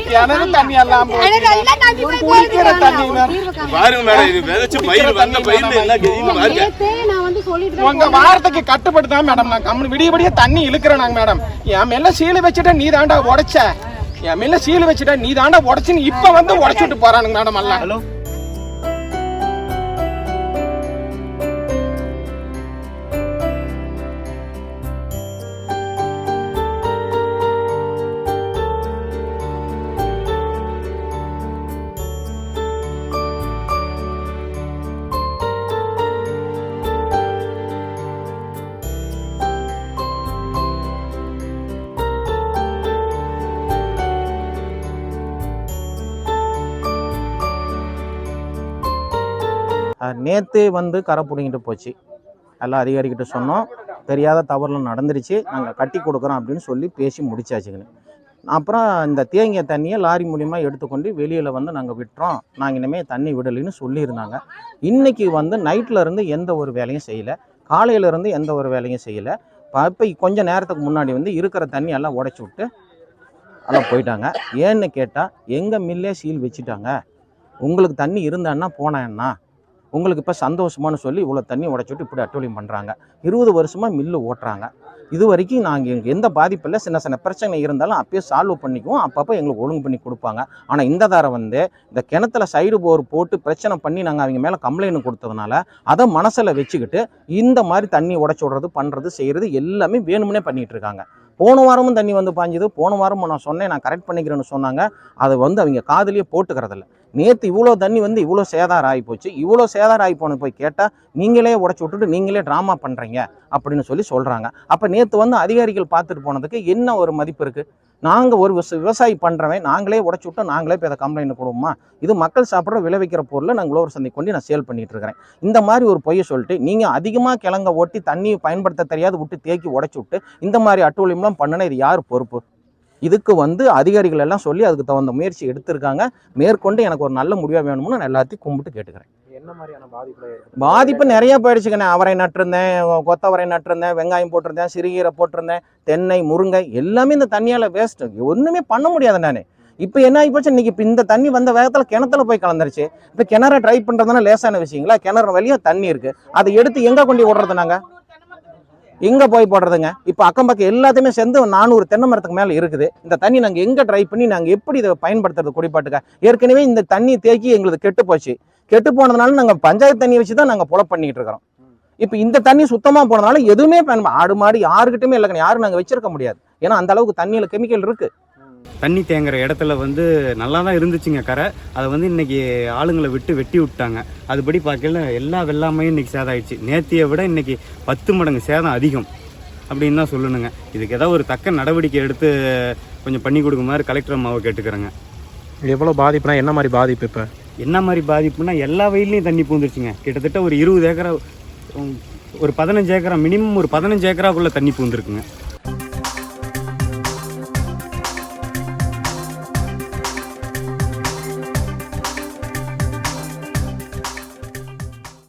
கிணறு தண்ணி எல்லாம் குடிக்கிற தண்ணி பாருங்க மேடம், இது விதைச்சு பயிர் வந்த பயிர்ல என்ன கதின்னு பாருங்க. உங்க வாரத்துக்கு கட்டுப்பட்டுதான் மேடம் நான் கம்மி விடிய தண்ணி இழுக்கிறேன் மேடம். என் மேல சீலை வச்சுட்ட நீ தாண்டா உடைச்ச, என் மேல சீலை வச்சுட்ட நீ தாண்டா உடைச்சுன்னு இப்ப வந்து உடைச்சுட்டு போறானுங்க மேடம் எல்லாம். ஹலோ, நேற்று வந்து கரை பிடிங்கிட்டு போச்சு. எல்லாம் அதிகாரிக்கிட்ட சொன்னோம், தெரியாத தவறுலாம் நடந்துருச்சு, நாங்கள் கட்டி கொடுக்குறோம் அப்படின்னு சொல்லி பேசி முடிச்சாச்சுங்கன்னு. அப்புறம் இந்த தேங்கிய தண்ணியை லாரி மூலிமா எடுத்துக்கொண்டு வெளியில் வந்து நாங்கள் விட்டுறோம், நாங்கள் இனிமேல் தண்ணி விடலைன்னு சொல்லியிருந்தாங்க. இன்றைக்கி வந்து நைட்டில் இருந்து எந்த ஒரு வேலையும் செய்யலை, காலையிலேருந்து எந்த ஒரு வேலையும் செய்யலை. இப்போ கொஞ்சம் நேரத்துக்கு முன்னாடி வந்து இருக்கிற தண்ணி எல்லாம் உடைச்சி விட்டு எல்லாம் போயிட்டாங்க. ஏன்னு கேட்டால் எங்கள் மில்லே சீல் வச்சுட்டாங்க, உங்களுக்கு தண்ணி இருந்தான்னா போனேன்னா உங்களுக்கு இப்போ சந்தோஷமானு சொல்லி இவ்வளோ தண்ணி உடைச்சிட்டு இப்படி அட்டூழியம் பண்ணுறாங்க. 20 வருஷமாக மில்லு ஓட்டுறாங்க. இது வரைக்கும் நாங்கள் எங்களுக்கு எந்த பாதிப்பு இல்லை. சின்ன சின்ன பிரச்சனை இருந்தாலும் அப்பயே சால்வ் பண்ணிக்குவோம், அப்பப்போ எங்களுக்கு ஒழுங்கு பண்ணி கொடுப்பாங்க. ஆனால் இந்த தடவை வந்து இந்த கிணத்துல சைடு போர் போட்டு பிரச்சனை பண்ணி நாங்கள் அவங்க மேலே கம்ப்ளைண்ட் கொடுத்ததுனால அதை மனசில் வச்சுக்கிட்டு இந்த மாதிரி தண்ணி உடைச்சி விடுறது பண்ணுறது செய்கிறது எல்லாமே வேணும்னே பண்ணிகிட்டு இருக்காங்க. போன வாரமும் தண்ணி வந்து பாஞ்சுது, போன வாரமும் நான் சொன்னேன் நான் கரெக்ட் பண்ணிக்கிறேன்னு சொன்னாங்க. அதை வந்து அவங்க காதுலேயே போட்டுக்கிறதில்ல. நேற்று இவ்வளோ தண்ணி வந்து இவ்வளோ சேதாரம் ஆகி போச்சு, இவ்வளோ சேதாரம் ஆகி போன போய் கேட்டால் நீங்களே உடச்சி விட்டுட்டு நீங்களே ட்ராமா பண்ணுறீங்க அப்படின்னு சொல்லி சொல்கிறாங்க. அப்போ நேற்று வந்து அதிகாரிகள் பார்த்துட்டு போனதுக்கு என்ன ஒரு மதிப்பு இருக்குது? நாங்கள் ஒரு விவசாயி பண்ணுறவன் நாங்களே உடச்சி விட்டோம், நாங்களே இப்போ அதை கம்ப்ளைண்ட் கொடுவோமா? இது மக்கள் சாப்பிட்ற விளைவிக்கிற பொருளை நாங்கள் உழவர் சந்தை கொண்டு நான் சேல் பண்ணிகிட்டு இருக்கிறேன். இந்த மாதிரி ஒரு பொய்யை சொல்லிட்டு நீங்கள் அதிகமாக கிழங்க ஓட்டி தண்ணியை பயன்படுத்த தெரியாது விட்டு தேக்கி உடச்சி விட்டு இந்த மாதிரி அட்டூழியம்லாம் பண்ணுனா இது யார் பொறுப்பு? இதுக்கு வந்து அதிகாரிகள் எல்லாம் சொல்லி அதுக்கு தகுந்த முயற்சி எடுத்திருக்காங்க. மேற்கொண்டு எனக்கு ஒரு நல்ல முடிவாக வேணும்னு நான் எல்லாத்தையும் கும்பிட்டு கேட்டுக்கிறேன். என்ன மாதிரியான பாதிப்பு நிறைய போயிடுச்சுக்கண்ணே. அவரை நட்டிருந்தேன், கொத்தவரை நட்டிருந்தேன், வெங்காயம் போட்டிருந்தேன், சிறுகீரை போட்டிருந்தேன், தென்னை, முருங்கை எல்லாமே இந்த தண்ணியால் வேஸ்ட்டு, ஒன்றுமே பண்ண முடியாது. நான் இப்போ என்ன ஆகி போச்சு, இன்னைக்கு இப்போ இந்த தண்ணி வந்த வேகத்தில் கிணத்துல போய் கலந்துருச்சு. இப்போ கிணற ட்ரை பண்ணுறதுனா லேசான விஷயங்களா? கிணறு வழியாக தண்ணி இருக்குது, அதை எடுத்து எங்கே கொண்டு விடுறது? நாங்கள் எங்கே போய் போடுறதுங்க? இப்போ அக்கம் பக்கம் எல்லாத்தையுமே சேர்ந்து 400 தென்னை மரத்துக்கு மேலே இருக்குது. இந்த தண்ணி நாங்கள் எங்கே ட்ரை பண்ணி நாங்கள் எப்படி இதை பயன்படுத்துறது குடிப்பாட்டுக்க? ஏற்கனவே இந்த தண்ணி தேக்கி எங்களுக்கு கெட்டு போச்சு. கெட்டு போனதுனால நாங்கள் பஞ்சாயத்து தண்ணி வச்சு தான் நாங்கள் புலப் பண்ணிட்டு இருக்கிறோம். இப்போ இந்த தண்ணி சுத்தமாக போனதுனால எதுவுமே ஆடு மாடு யாருக்கிட்டுமே இல்லைங்க, யாரும் நாங்கள் வச்சிருக்க முடியாது. ஏன்னா அந்த அளவுக்கு தண்ணியில் கெமிக்கல் இருக்குது. தண்ணி தேங்குற இடத்துல வந்து நல்லா தான் இருந்துச்சுங்க கரை. அதை வந்து இன்றைக்கி ஆளுங்களை விட்டு வெட்டி விட்டாங்க. அதுபடி பார்க்கல எல்லா வெள்ளாமையும் இன்றைக்கி சேதம் ஆயிடுச்சு. நேற்றையை விட இன்றைக்கி 10 மடங்கு சேதம் அதிகம் அப்படின்னு தான் சொல்லணுங்க. இதுக்கு ஏதாவது ஒரு தக்க நடவடிக்கை எடுத்து கொஞ்சம் பண்ணி கொடுக்குமாறு கலெக்டர் அம்மாவை கேட்டுக்கிறேங்க. எவ்வளோ பாதிப்புனா என்ன மாதிரி பாதிப்பு? இப்போ என்ன மாதிரி பாதிப்புனா எல்லா வயல்லையும் தண்ணி பூந்துருச்சுங்க. கிட்டத்தட்ட ஒரு 20 ஏக்கரா, ஒரு 15 ஏக்கரா, மினிமம் ஒரு 15 ஏக்கராக்குள்ளே தண்ணி பூந்துருக்குங்க.